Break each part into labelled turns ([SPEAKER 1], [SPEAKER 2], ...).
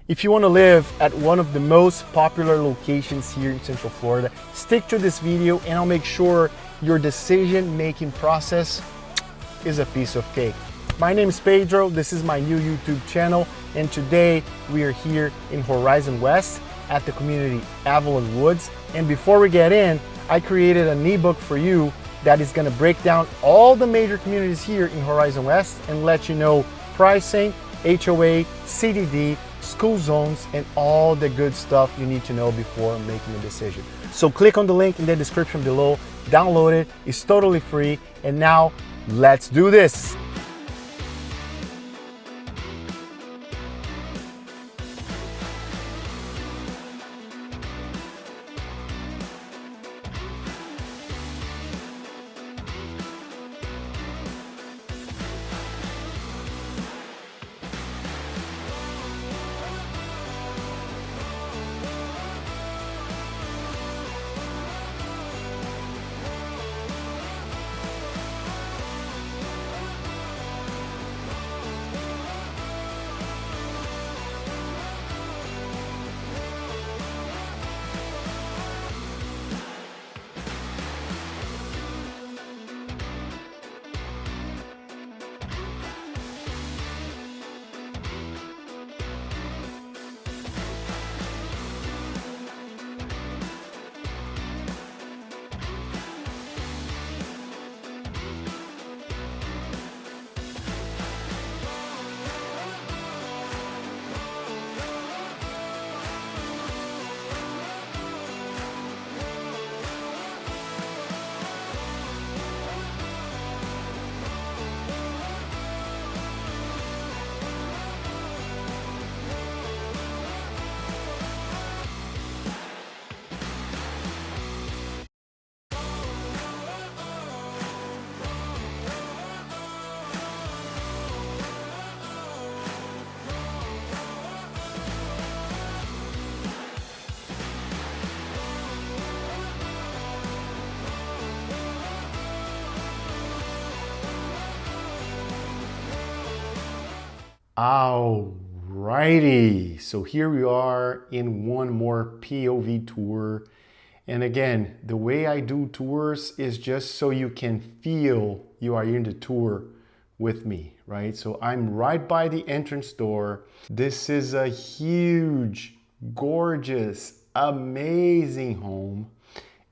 [SPEAKER 1] If you want to live at one of the most popular locations here in Central Florida, stick to this video and I'll make sure your decision-making process is a piece of cake. My name is Pedro, this is my new YouTube channel, and today we are here in Horizon West at the community Avalon Woods. And before we get in, I created an ebook for you that is going to break down all the major communities here in Horizon West and let you know pricing, HOA, CDD, school zones, and all the good stuff you need to know before making a decision. So click on the link in the description below, download it, it's totally free, and now let's do this. Alrighty, so here we are in one more POV tour. And again, the way I do tours is just so you can feel you are in the tour with me, right? So I'm right by the entrance door. This is a huge, gorgeous, amazing home.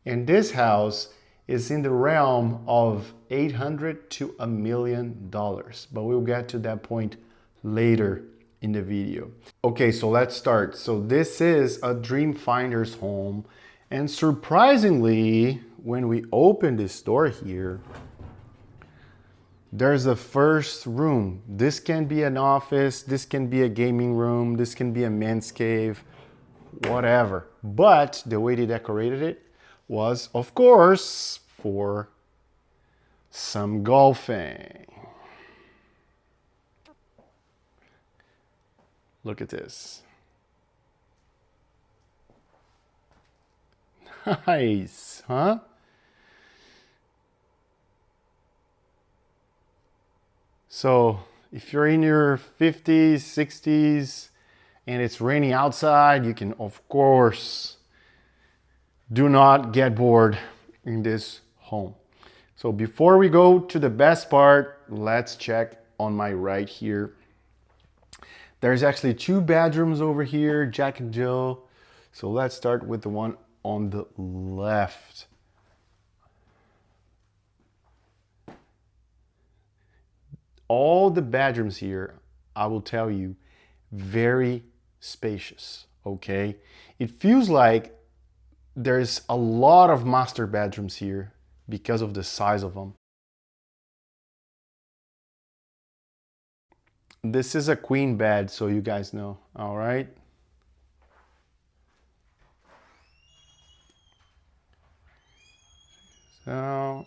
[SPEAKER 1] And this house is in the realm of $800 to $1 million, but we'll get to that point later in the video. Okay, so let's start. So this is a dream finder's home, and surprisingly, when we open this door here, there's a first room. This can be an office, this can be a gaming room, this can be a man's cave, whatever. But the way they decorated it was, of course, for some golfing. Look at this. Nice, huh? So if you're in your 50s, 60s, and it's raining outside, you can, of course, do not get bored in this home. So before we go to the best part, let's check on my right here. There's actually 2 bedrooms over here, Jack and Jill. So let's start with the one on the left. All the bedrooms here, I will tell you, very spacious, okay? It feels like there's a lot of master bedrooms here because of the size of them. This is a queen bed, so you guys know, all right? So,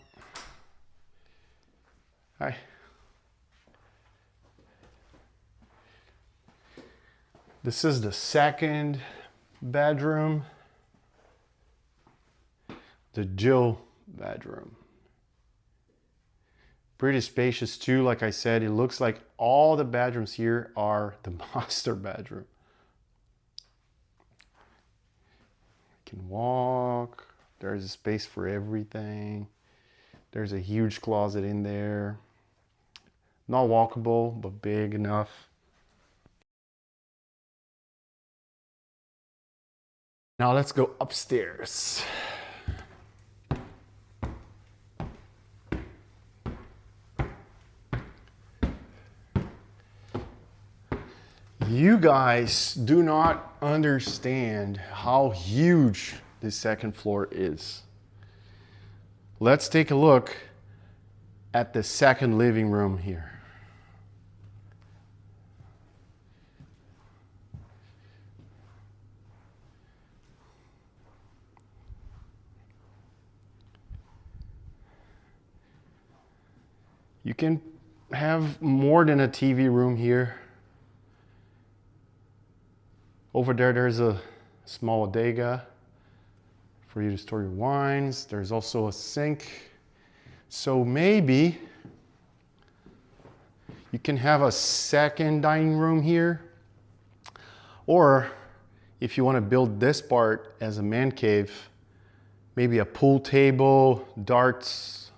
[SPEAKER 1] hi. This is the second bedroom, the Jill bedroom. Pretty spacious too, like I said. It looks like all the bedrooms here are the master bedroom. Can walk. There's a space for everything. There's a huge closet in there. Not walkable, but big enough. Now let's go upstairs. You guys do not understand how huge this second floor is. Let's take a look at the second living room here. You can have more than a TV room here. Over there, there's a small bodega for you to store your wines. There's also a sink. So maybe you can have a second dining room here. Or if you want to build this part as a man cave, maybe a pool table, darts,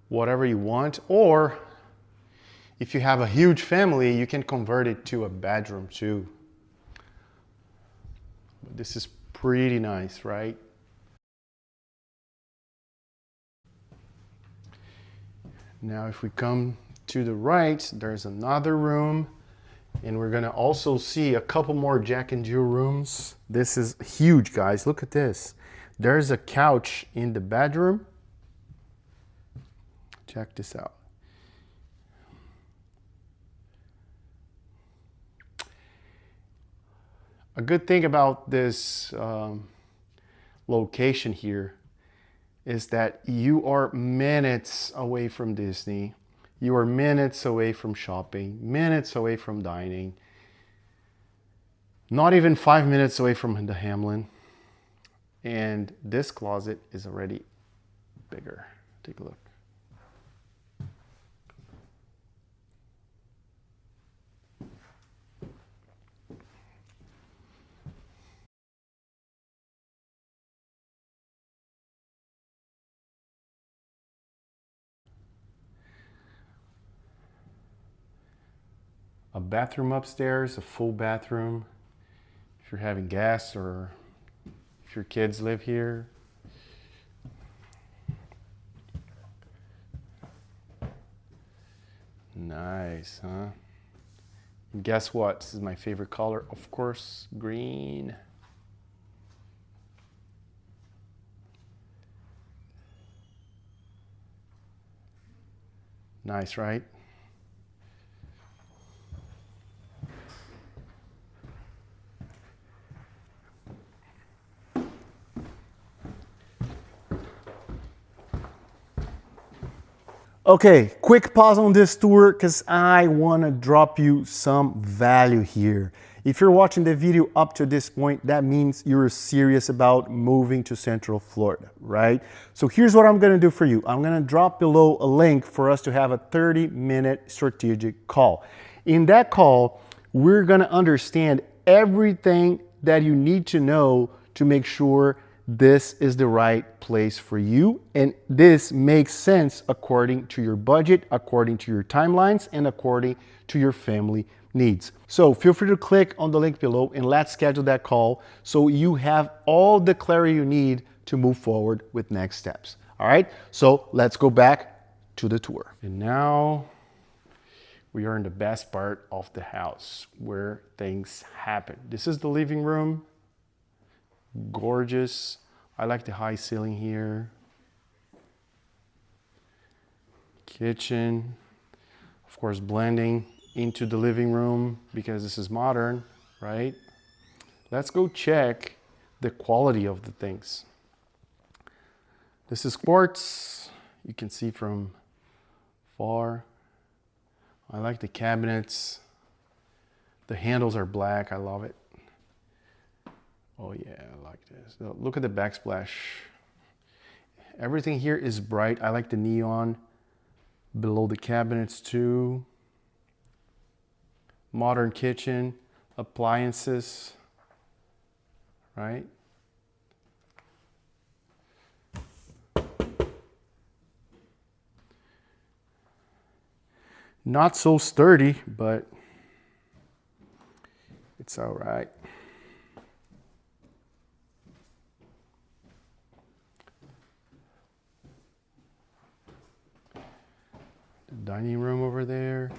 [SPEAKER 1] whatever you want. Or if you have a huge family, you can convert it to a bedroom too. This is pretty nice, right? Now if we come to the right, there's another room, and we're gonna also see a couple more Jack and Jill rooms. This is huge, guys. Look at this. There's a couch in the bedroom. Check this out. A good thing about this location here is that you are minutes away from Disney. You are minutes away from shopping, minutes away from dining, not even 5 minutes away from the Hamlin. And this closet is already bigger. Take a look. A bathroom upstairs, a full bathroom. If you're having guests or if your kids live here. Nice, huh? And guess what? This is my favorite color, of course, green. Nice, right? Okay, quick pause on this tour because I want to drop you some value here. If you're watching the video up to this point, that means you're serious about moving to Central Florida, right? So here's what I'm going to do for you. I'm going to drop below a link for us to have a 30-minute strategic call. In that call, we're going to understand everything that you need to know to make sure this is the right place for you, and this makes sense according to your budget, according to your timelines, and according to your family needs. So feel free to click on the link below and let's schedule that call so you have all the clarity you need to move forward with next steps. All right, so let's go back to the tour. And now we are in the best part of the house where things happen. This is the living room. Gorgeous. I like the high ceiling here. Kitchen, of course, blending into the living room because this is modern, right? Let's go check the quality of the things. This is quartz. You can see from far. I like the cabinets. The handles are black. I love it. Oh yeah, I like this. Look at the backsplash. Everything here is bright. I like the neon below the cabinets too. Modern kitchen, appliances, right? Not so sturdy, but it's all right. The dining room over there.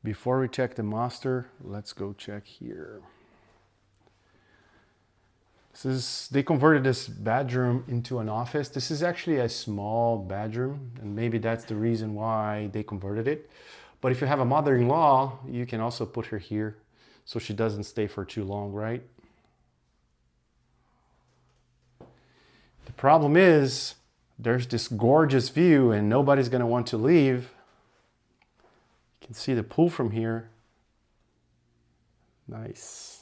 [SPEAKER 1] Before we check the master, let's go check here. They converted this bedroom into an office. This is actually a small bedroom, and maybe that's the reason why they converted it. But if you have a mother-in-law, you can also put her here so she doesn't stay for too long, right? The problem is there's this gorgeous view and nobody's gonna want to leave. You can see the pool from here. Nice.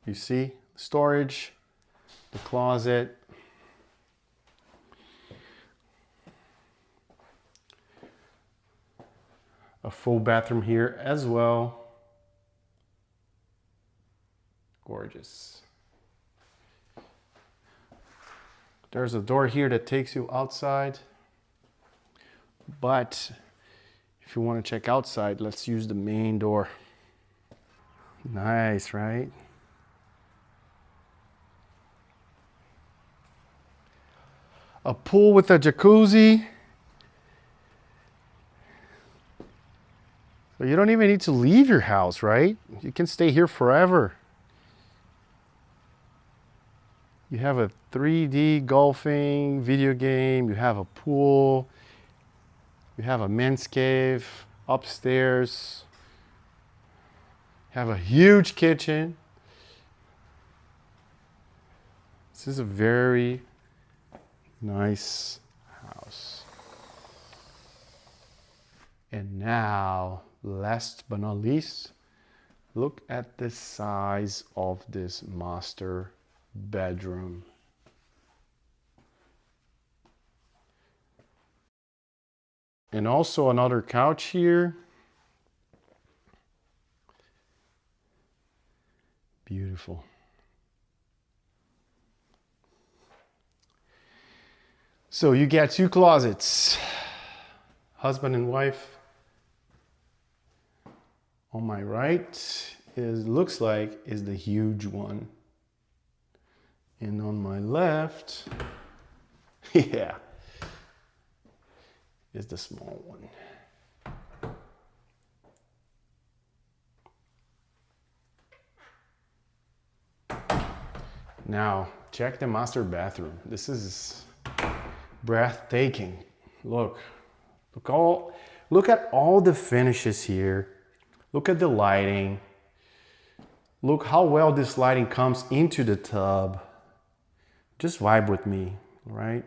[SPEAKER 1] You see storage, the closet, a full bathroom here as well. Gorgeous. There's a door here that takes you outside. But if you want to check outside, let's use the main door. Nice, right? A pool with a jacuzzi. So you don't even need to leave your house, right? You can stay here forever. You have a 3D golfing video game. You have a pool. You have a men's cave upstairs. You have a huge kitchen. This is a very nice house. And now, last but not least, look at the size of this master bedroom. And also another couch here. Beautiful. So you get two closets, husband and wife. On my right looks like is the huge one. And on my left, yeah, is the small one. Now, check the master bathroom. This is breathtaking. Look at all the finishes here. Look at the lighting. Look how well this lighting comes into the tub. Just vibe with me, right?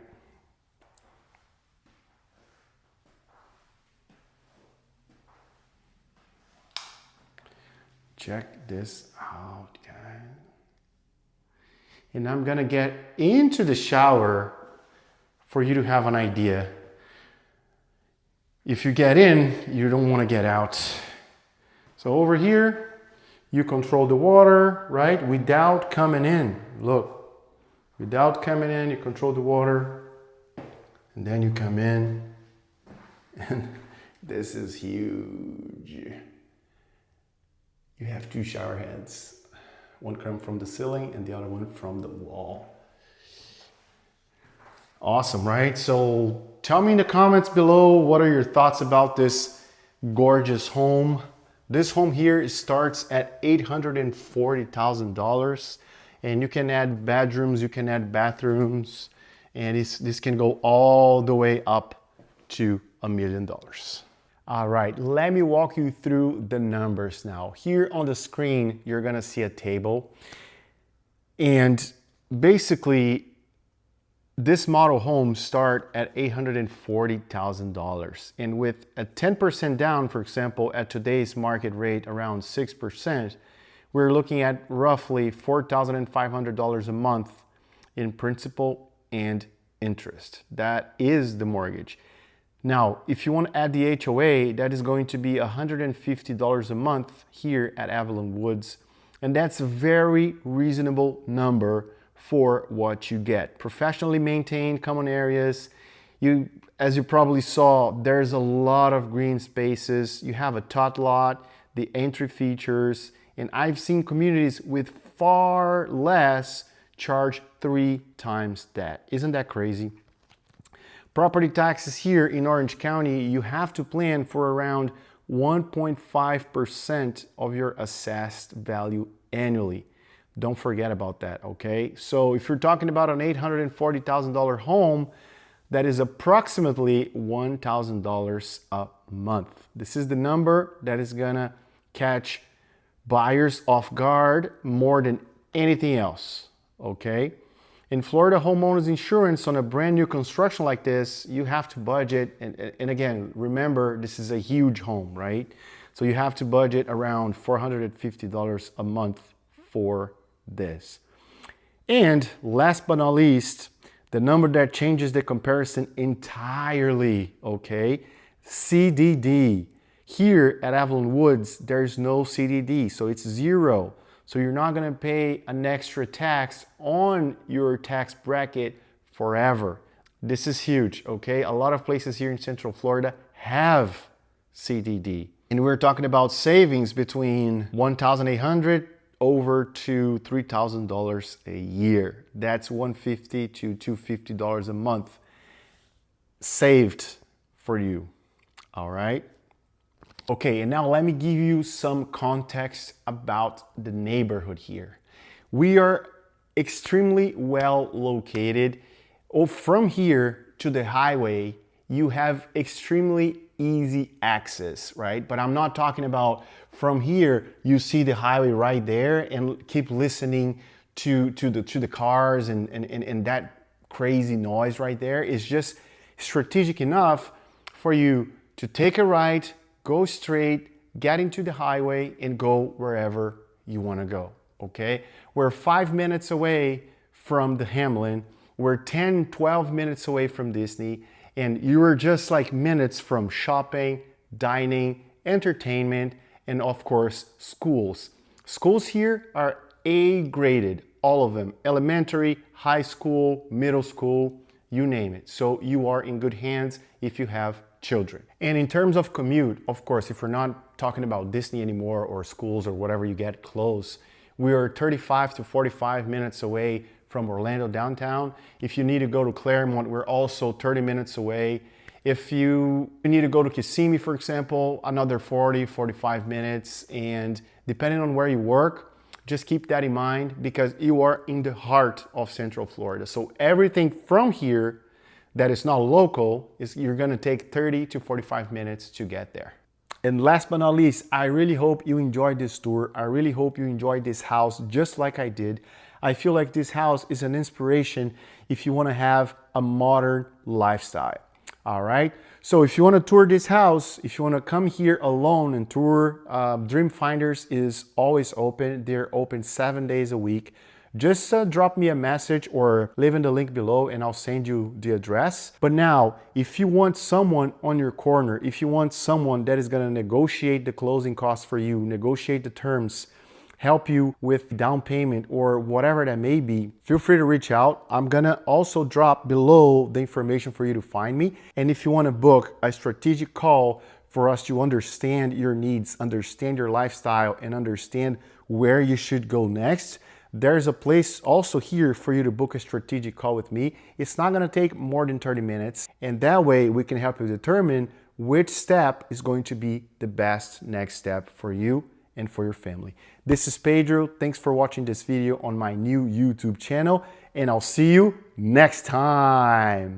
[SPEAKER 1] Check this out, guys. And I'm gonna get into the shower for you to have an idea. If you get in, you don't want to get out. So over here, you control the water, right? Without coming in. Look, without coming in, you control the water. And then you come in. And this is huge. You have two shower heads. One comes from the ceiling and the other one from the wall. Awesome, right? So tell me in the comments below, what are your thoughts about this gorgeous home? This home here starts at $840,000, and you can add bedrooms, you can add bathrooms, and this can go all the way up to $1 million. All right, let me walk you through the numbers now. Here on the screen, you're gonna see a table, and basically, this model homes start at $840,000. And with a 10% down, for example, at today's market rate around 6%, we're looking at roughly $4,500 a month in principal and interest. That is the mortgage. Now, if you want to add the HOA, that is going to be $150 a month here at Avalon Woods. And that's a very reasonable number for what you get. Professionally maintained common areas. As you probably saw, there's a lot of green spaces. You have a tot lot, the entry features, and I've seen communities with far less charge 3 times that. Isn't that crazy? Property taxes here in Orange County, you have to plan for around 1.5% of your assessed value annually. Don't forget about that, okay? So if you're talking about an $840,000 home, that is approximately $1,000 a month. This is the number that is gonna catch buyers off guard more than anything else, okay? In Florida, homeowners insurance on a brand new construction like this, you have to budget, and again, remember, this is a huge home, right? So you have to budget around $450 a month for this. And last but not least, the number that changes the comparison entirely, okay? CDD. Here at Avalon Woods, there's no CDD, so it's 0. So you're not gonna pay an extra tax on your tax bracket forever. This is huge, okay? A lot of places here in Central Florida have CDD. And we're talking about savings between $1,800 over to $3,000 a year. That's $150 to $250 a month saved for you, all right? Okay, and now let me give you some context about the neighborhood here. We are extremely well located. From here to the highway, you have extremely easy access, right? But I'm not talking about from here, you see the highway right there and keep listening to the cars and that crazy noise right there. Is just strategic enough for you to take a right, go straight, get into the highway, and go wherever you want to go, okay? We're 5 minutes away from the Hamlin. We're 10, 12 minutes away from Disney, and you are just like minutes from shopping, dining, entertainment, and of course, schools. Schools here are A-graded, all of them. Elementary, high school, middle school, you name it. So you are in good hands if you have children. And in terms of commute, of course, if we're not talking about Disney anymore or schools or whatever you get close, we are 35 to 45 minutes away from Orlando downtown. If you need to go to Claremont, we're also 30 minutes away. If you need to go to Kissimmee, for example, another 40, 45 minutes. And depending on where you work, just keep that in mind because you are in the heart of Central Florida. So everything from here that is not local, you're gonna take 30 to 45 minutes to get there. And last but not least, I really hope you enjoyed this tour. I really hope you enjoyed this house just like I did. I feel like this house is an inspiration if you wanna have a modern lifestyle, all right? So if you wanna tour this house, if you wanna come here alone and tour, Dream Finders is always open. They're open 7 days a week. Just drop me a message or leave in the link below and I'll send you the address. But now, if you want someone on your corner, if you want someone that is gonna negotiate the closing costs for you, negotiate the terms, help you with down payment or whatever that may be, feel free to reach out. I'm gonna also drop below the information for you to find me. And if you wanna book a strategic call for us to understand your needs, understand your lifestyle, and understand where you should go next, there's a place also here for you to book a strategic call with me. It's not gonna take more than 30 minutes. And that way we can help you determine which step is going to be the best next step for you and for your family. This is Pedro. Thanks for watching this video on my new YouTube channel, and I'll see you next time.